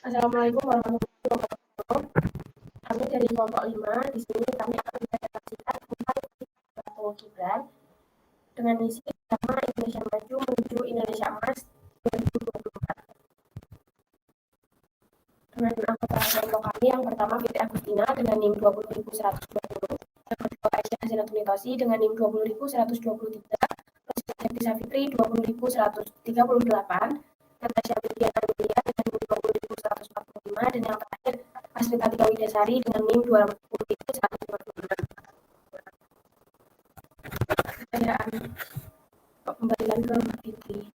Assalamualaikum warahmatullahi wabarakatuh. Kami dari kelompok 5, di sini kami akan mempresentasikan tentang Prabowo Gibran dengan misi pertama Indonesia Maju menuju Indonesia Emas 2024. Dengan anggota kelompok kami yang pertama Fitri Agustina dengan NIM 20.120, yang kedua Aisyah Zenatulitosi dengan NIM 20.123, Terus Fitri 20.138, Natasha Widiana Mulia dengan NIM 20.145, dan yang terakhir Asrita Tika Widasari dengan NIM 20.156. Saya kembalikan ke Mbak Fitri.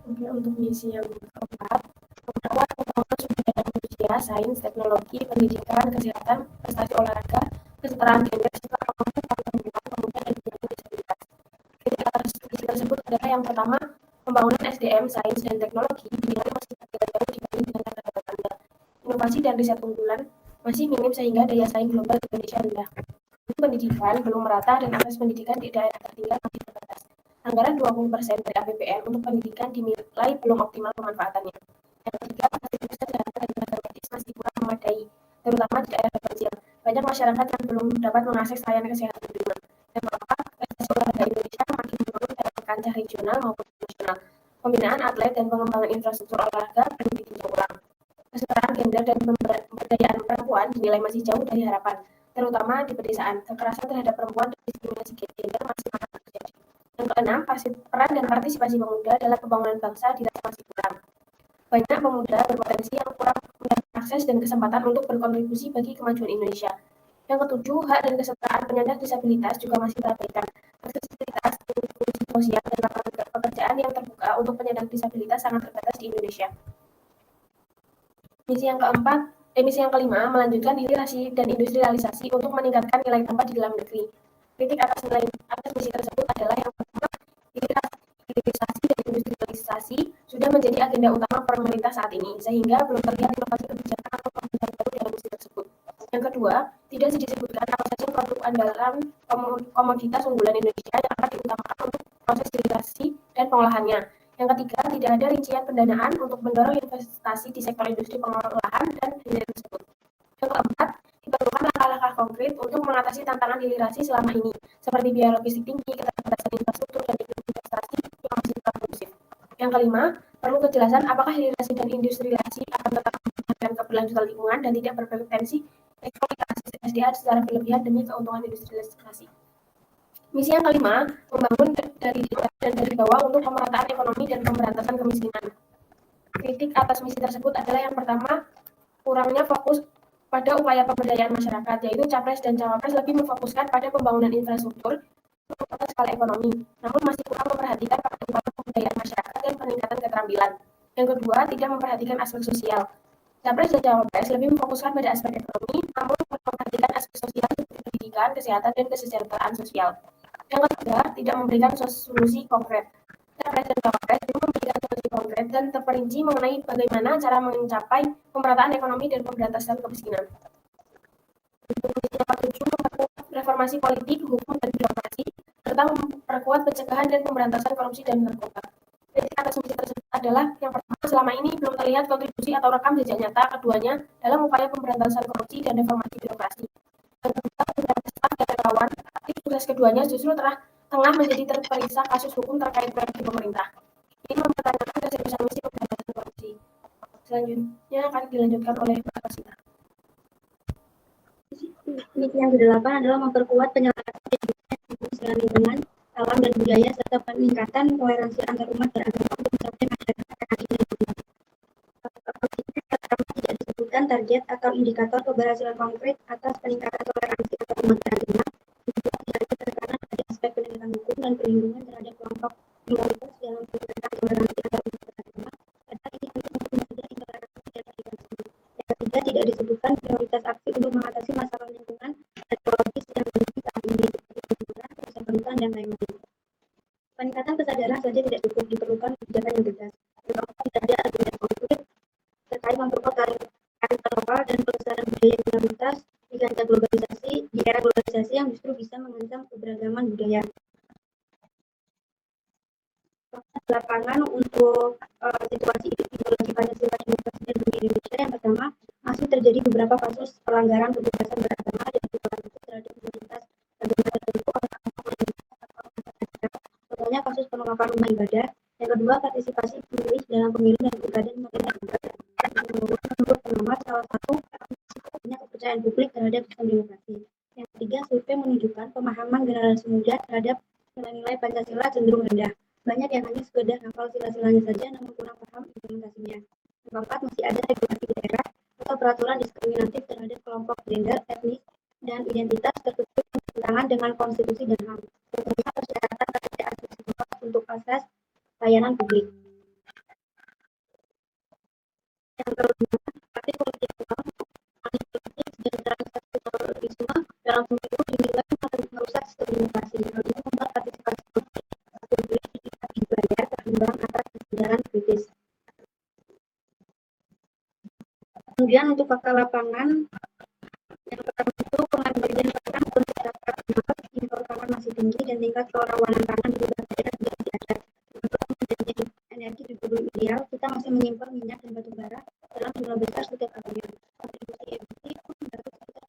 Oke, untuk misi yang keempat, memperkuat pembangunan sumber daya manusia, sains, teknologi, pendidikan, kesehatan, prestasi olahraga, kesetaraan gender, serta promosi perlindungan pemuda dan penyandang disabilitas. Visi tersebut adalah yang pertama, pembangunan SDM, sains, dan teknologi dinilai masih tertinggal jauh dibanding dengan negara tetangga. Inovasi dan riset unggulan masih minim sehingga daya saing global Indonesia rendah. Pendidikan belum merata dan akses pendidikan di daerah tertinggal masih terbatas. Anggaran 20% dari APBN untuk pendidikan dinilai belum optimal pemanfaatannya. Yang ketiga, fasilitas kesehatan dan tenaga medis masih kurang memadai, terutama di daerah terpencil. Banyak masyarakat yang belum dapat mengakses layanan kesehatan prima. Yang keempat, prestasi olahraga Indonesia makin menurun dalam kancah regional maupun nasional. Pembinaan atlet dan pengembangan infrastruktur olahraga perlu ditinjau ulang. Kesetaraan gender dan pemberdayaan perempuan dinilai masih jauh dari harapan, terutama di pedesaan. Kekerasan terhadap perempuan dan diskriminasi gender masih marak terjadi. Yang keenam, peran dan partisipasi pemuda dalam pembangunan bangsa dirasa masih kurang. Banyak pemuda berpotensi yang kurang mendapat akses dan kesempatan untuk berkontribusi bagi kemajuan Indonesia. Yang ketujuh, hak dan kesetaraan penyandang disabilitas juga masih terabaikan. Aksesibilitas, inklusi sosial, dan lapangan pekerjaan yang terbuka untuk penyandang disabilitas sangat terbatas di Indonesia. Misi yang kelima, melanjutkan hilirisasi dan industrialisasi untuk meningkatkan nilai tambah di dalam negeri. Kritik atas misi tersebut adalah yang pertama, hilirisasi dan industrialisasi sudah menjadi agenda utama pemerintah saat ini, sehingga belum terlihat inovasi kebijakan atau perubahan baru dalam misi tersebut. Yang kedua, tidak disebutkan apa saja produk andalan komoditas unggulan Indonesia yang akan diutamakan untuk proses hilirisasi dan pengolahannya. Yang ketiga, tidak ada rincian pendanaan untuk mendorong investasi di sektor industri pengolahan dan hilir tersebut. Yang keempat, diperlukan langkah-langkah konkret untuk mengatasi tantangan hilirisasi selama ini, seperti biaya logistik tinggi, keterbatasan infrastruktur, dan investasi yang masih produktif. Yang kelima, perlu kejelasan apakah hilirisasi dan industrialisasi akan tetap mempertahankan keberlanjutan lingkungan dan tidak berpotensi eksploitasi SDA secara berlebihan demi keuntungan industrialisasi. Misi yang kelima, membangun dari bawah untuk pemerataan ekonomi dan pemberantasan kemiskinan. Kritik atas misi tersebut adalah yang pertama, kurangnya fokus pada upaya pemberdayaan masyarakat, yaitu Capres dan Cawapres lebih memfokuskan pada pembangunan infrastruktur pada skala ekonomi, namun masih kurang memperhatikan pada upaya pemberdayaan masyarakat dan peningkatan keterampilan. Yang kedua, tidak memperhatikan aspek sosial. Capres dan Cawapres lebih memfokuskan pada aspek ekonomi, namun memperhatikan aspek sosial seperti pendidikan, kesehatan, dan kesejahteraan sosial. Yang ketiga, tidak memberikan solusi konkret. Capres dan Cawapres belum memberikan solusi konkret dan terperinci mengenai bagaimana cara mencapai pemerataan ekonomi dan pemberantasan kemiskinan. Misi yang ketujuh, memperkuat reformasi politik, hukum, dan birokrasi, serta memperkuat pencegahan dan pemberantasan korupsi dan narkoba. Kritik atas misi tersebut adalah yang pertama, selama ini belum terlihat kontribusi atau rekam jejak nyata keduanya dalam upaya pemberantasan korupsi dan reformasi birokrasi. Yang kedua, beberapa staf dan relawan aktif tugas keduanya justru tengah menjadi terperiksa kasus hukum terkait proyek di pemerintah. Ini mempertanyakan keseriusan misi pemberantasan korupsi. Selanjutnya akan dilanjutkan oleh Mbak Rosita. Misi yang ke-8 adalah memperkuat penyelenggaraan kebersihan lingkungan, alam dan budaya serta peningkatan toleransi antar umat beragama untuk mencapai masyarakat yang adil dan beriman. Pertama, tidak disebutkan target atau indikator keberhasilan konkret atas peningkatan toleransi antar umat beragama. Kedua, tidak ada penekanan pada aspek penegakan hukum dan perlindungan terhadap kelompok minoritas dalam peningkatan toleransi antar umat beragama. Padahal ini untuk mencegah intoleransi dan radikalisme. Yang ketiga, tidak disebutkan prioritas aksi untuk mengatasi masalah lingkungan ekologis yang memiliki saat ini, lingkungan, kerusakan hutan, dan lain-lain. Peningkatan kesadaran saja tidak cukup, diperlukan kebijakan yang tegas. Yang keempat, tidak ada agenda konkret terkait memperkuat kearifan lokal dan pelestarian budaya minoritas di era globalisasi yang justru bisa mengancam keberagaman budaya. Lapangan untuk situasi ideologi Pancasila demokrasi dan di Indonesia. Yang pertama, masih terjadi beberapa kasus pelanggaran kebebasan beragama dan intoleransi terhadap minoritas agama tertentu oleh kelompok minoritas atau masyarakat. Contohnya kasus penolakan rumah ibadah. Yang kedua, partisipasi pemilih dalam pemilu dan pilkada makin terhambat. Menurut pengamat, salah satu punya kepercayaan publik terhadap sistem demokrasi. Yang ketiga, survei menunjukkan pemahaman generasi muda terhadap nilai-nilai Pancasila cenderung rendah. Banyak yang hanya sekedar hafal sila-silanya saja namun kurang paham implementasinya. Yang keempat, masih ada regulasi daerah atau peraturan diskriminatif terhadap kelompok gender, etnis, dan identitas tertentu yang bertentangan dengan konstitusi dan HAM. Contohnya persyaratan pada aspek sekolah untuk akses layanan publik. Yang kelima, praktik politik uang, manipulatif, dan transaksi terorisme dalam pemilu dinilai merusak sistem demokrasi. Hal ini membuat partisipasi politik publik tidak dibayar ketimbang atas kesadaran kritis. Kemudian untuk fakta lapangan, yang pertama itu pengembalian pangan belum dapat benar, impor pangan masih tinggi dan tingkat kerawanan pangan di beberapa daerah juga masih ada. Kemudian energi juga belum ideal, kita masih menyimpor minyak dan batu bara dalam jumlah besar setiap tahunnya. Kontribusi EBT pun baru sekitar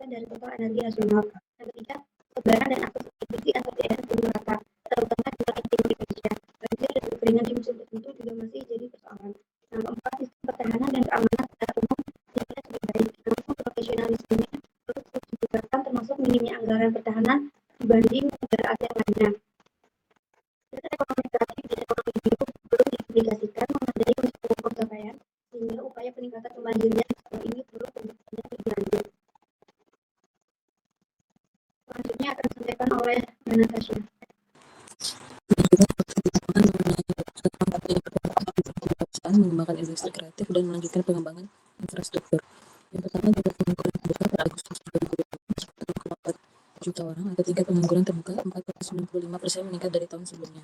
13% dari total energi nasional. Yang ketiga, sebaran dan akses EBT antar daerah belum merata, terutama di wilayah timur Indonesia. Banjir dan kekeringan di musim tertentu juga masih jadi persoalan. Yang keempat, sistem pertahanan dan keamanan secara umum tidak sudah baik, namun profesionalismenya terus ditingkatkan termasuk minimnya anggaran pertahanan dibanding negara ASEAN lainnya. Data ekonomi kreatif dan ekonomi biru belum dipublikasikan memadai untuk mengukur capaian, sehingga upaya peningkatan kemandirian sektor ini perlu pembuktian lebih lanjut. Selanjutnya akan disampaikan oleh Mbak Natasha. Juga pertanyaan mengenai industri kreatif dan melanjutkan pengembangan infrastruktur. Yang pertama, jumlah pengangguran terbuka pada Agustus 2020 mencapai 1,4 juta orang atau tingkat pengangguran terbuka 4,95% meningkat dari tahun sebelumnya.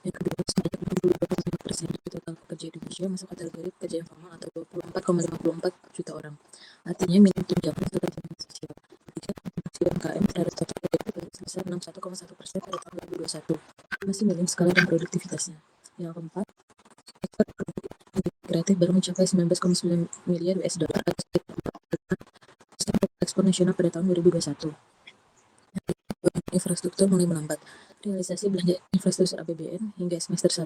Yang kedua, sebanyak 62,5% dari total pekerja Indonesia masuk kategori pekerja informal atau 24,54 juta orang. Artinya minim tunjangan serta jaminan sosial. Ketiga, kontribusi UMKM terhadap total PDB sebesar 61,1% pada tahun 2021, masih minim skala dan produktivitasnya. Yang keempat, ekspor produk kreatif baru mencapai 19,9 miliar US dollar atau sekitar 4% ekspor nasional pada tahun 2021. Infrastruktur mulai melambat. Realisasi belanja infrastruktur APBN hingga semester 1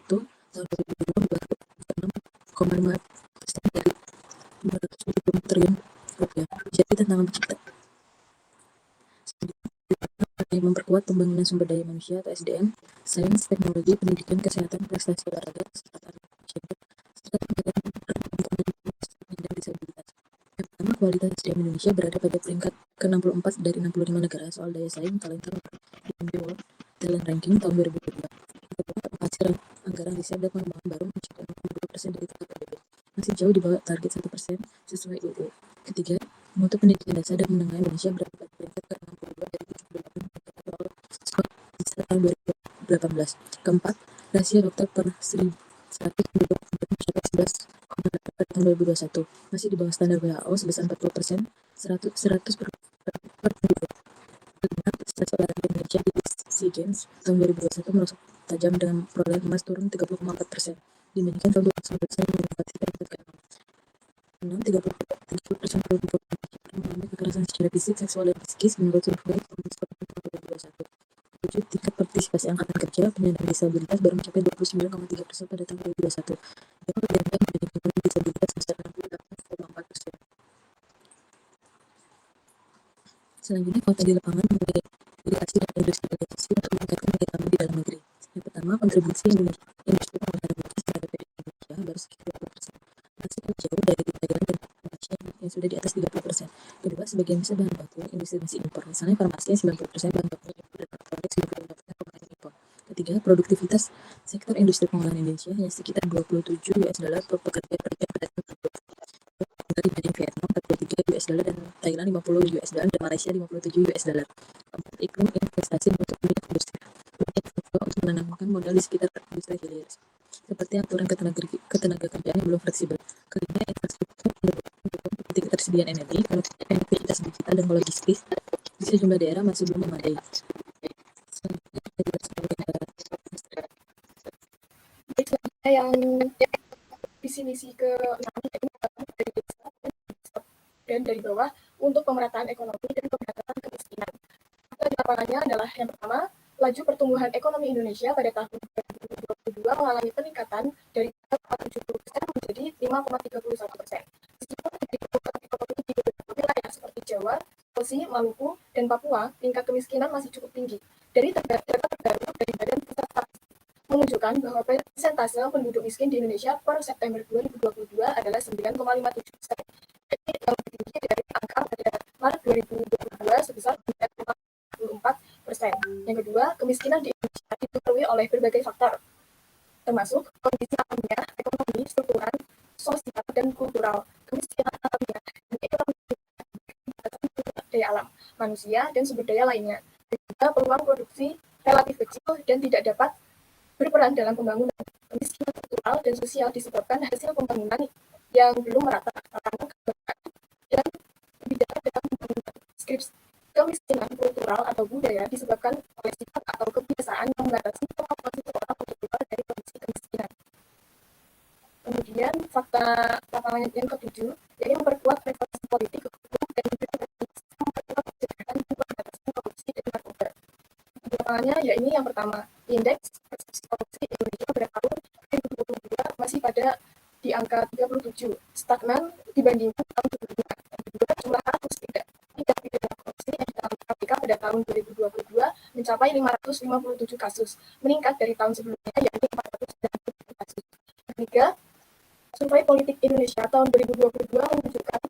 tahun 2022 6,5% dari 270 triliun rupiah. Jadi tantangan pencipta memperkuat pembangunan sumber daya manusia atau SDM, sains, teknologi, pendidikan, kesehatan, prestasi olahraga, kesempatan gender, serta pendekatan dan disabilitas. Yang pertama, kualitas SDM Indonesia berada pada peringkat ke-64 dari 65 negara soal daya saing talenta di World Talent Ranking tahun 2022. Yang kedua, penghasilan anggaran riset dan pengembangan baru mencapai 62% dari total PDB, masih jauh di bawah target 1% sesuai UU. Ketiga, mutu pendidikan dasar dan menengah Indonesia berada pada peringkat ke-62 dari 78 tahun 2018. Keempat, rasio dokter per 100 penduduk mencapai 11,8 pada tahun 2021, masih di bawah standar WHO sebesar 40%, 100 per penduduk. Kelima, prestasi olahraga Indonesia di SEA Games tahun 2021 merosot tajam dengan perolehan emas turun 30,4% dibandingkan tahun 2019 yang menempati peringkat ke-6. 30% penduduk mengalami kekerasan secara fisik, seksual, dan psikis menurut survei tahun 2021. 7. Tingkat partisipasi angkatan kerja penyandang disabilitas baru mencapai 29,3% pada tahun 2021, jauh lebih rendah dibandingkan dengan disabilitas sebesar 68,4%. Selanjutnya, fakta di lapangan mengenai irigasi dan industrialisasi untuk meningkatkan nilai tambah di dalam negeri. Yang pertama, kontribusi industri pengolahan migas terhadap PDB Indonesia baru sekitar 20%, masih jauh dari Thailand dan Malaysia yang sudah di atas 30%. Kedua, sebagian besar bahan baku industri masih impor, misalnya farmasi yang 90% bahan bakunya impor dan elektronik 95% komponen impor. Ketiga, produktivitas sektor industri pengolahan Indonesia hanya sekitar 27 US dollar per pekerja per jam pada tahun 2020, dibanding Vietnam 43 US dollar dan Thailand 50 US dollar dan Malaysia 57 US dollar. Keempat, iklim investasi untuk minyak industri untuk menanamkan modal di sekitar industri hilir, seperti aturan ketenaga kerjaan yang belum fleksibel. Kelima, infrastruktur mendukung seperti ketersediaan energi, konektivitas digital dan logistik di sejumlah daerah masih belum memadai. Selanjutnya yang visi misi ke-6 dari desa dan dari bawah untuk pemerataan ekonomi dan pemberantasan kemiskinan. Fakta di lapangannya adalah yang pertama, laju pertumbuhan ekonomi Indonesia pada tahun 2022 mengalami peningkatan dari 4,70% menjadi 5,31%. Meskipun terjadi pertumbuhan ekonomi di beberapa wilayah seperti Jawa, Sulawesi, Maluku, dan Papua, tingkat kemiskinan masih cukup tinggi. Dari data terbaru dari Badan Pusat Statistik menunjukkan bahwa persentase penduduk miskin di Indonesia per September 2022 adalah 9,57%, jadi yang lebih tinggi dari angka pada Maret 2022 sebesar 9,44%. Yang kedua, kemiskinan di Indonesia dipengaruhi oleh berbagai faktor, termasuk kondisi alamiah, ekonomi, struktural, sosial, dan kultural. Kemiskinan alamiah dan ekonomi daya alam, manusia, dan sumber daya lainnya. Dan juga peluang produksi relatif kecil dan tidak dapat berperan dalam pembangunan. Kemiskinan struktural dan sosial disebabkan hasil pembangunan yang belum merata karena keberagaman dan kebijakan dalam pembangunan. Kemiskinan kultural atau budaya disebabkan oleh sifat atau kebiasaan yang membatasi kemampuan seseorang untuk keluar dari kondisi kemiskinan. Kemudian fakta lapangan yang ketujuh, yaitu memperkuat reformasi politik, hukum, dan memperkuat pencegahan dan pemberantasan korupsi dan narkoba. Di lapangannya, yaitu yang pertama, indeks persepsi korupsi Indonesia pada tahun 2022 masih pada di angka 37, stagnan dibandingkan tahun sebelumnya. Yang kedua, jumlah kasus tindak pidana korupsi yang ditangani KPK pada tahun 2022 mencapai 557 kasus, meningkat dari tahun sebelumnya, yaitu 497 kasus. Ketiga, survei politik Indonesia tahun 2022 menunjukkan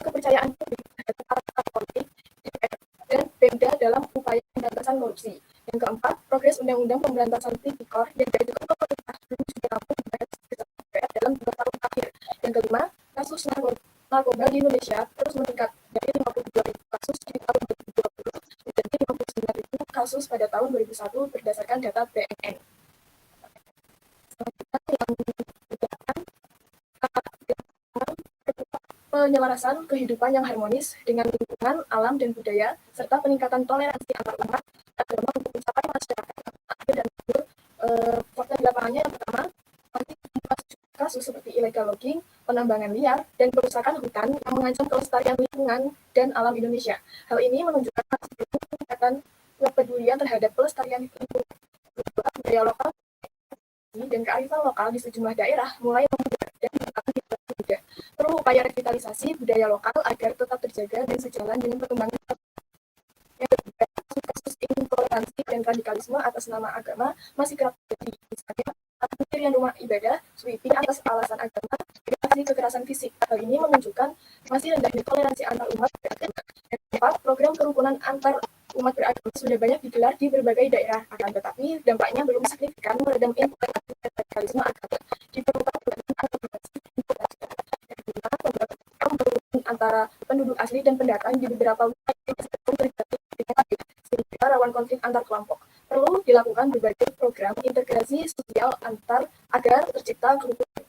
kepercayaan publik terhadap partai politik, DPR, dan Pemda dalam upaya pemberantasan korupsi. Yang keempat, progres Undang-Undang Pemberantasan Tipikor yang diajukan pemerintah belum juga rampung dibahas DPR dalam 2 tahun terakhir. Yang meninggal di Indonesia terus meningkat dari 52.000 kasus di tahun 2020 menjadi 59.000 kasus pada tahun 2001 berdasarkan data BNN. Selanjutnya yang dikatakan penyelarasan kehidupan yang harmonis dengan lingkungan, alam, dan budaya, serta peningkatan toleransi antar umat agama untuk mencapai masyarakat yang adil dan makmur. Fakta di lapangannya yang pertama, masih kasus seperti illegal logging, penambangan liar, dan perusakan hutan yang mengancam kelestarian lingkungan dan alam Indonesia. Hal ini menunjukkan masih belum peningkatan kepedulian terhadap pelestarian lingkungan. Budaya lokal dan kearifan lokal di sejumlah daerah mulai memudar dan merupakan generasi muda. Perlu upaya revitalisasi budaya lokal agar tetap terjaga dan sejalan dengan perkembangan. Yang kedua, kasus intoleransi dan radikalisme atas nama agama masih kerap terjadi. Misalnya, pendirian rumah ibadah, sweeping atas alasan agama, dan aksi kekerasan fisik. Hal ini menunjukkan masih rendahnya toleransi antar umat beragama. Yang keempat, program kerukunan antar umat beragama sudah banyak digelar di berbagai daerah, akan tetapi dampaknya belum signifikan meredam intoleransi dan radikalisme agama. Diperlukan pembangunan antara penduduk asli dan pendatang di beberapa wilayah sehingga rawan konflik antar kelompok. Perlu dilakukan berbagai program integrasi sosial antar agar tercipta kerukunan.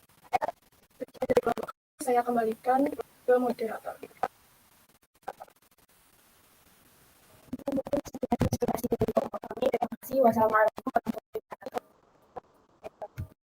Saya kembalikan ke moderator. Terima kasih. Wassalamualaikum.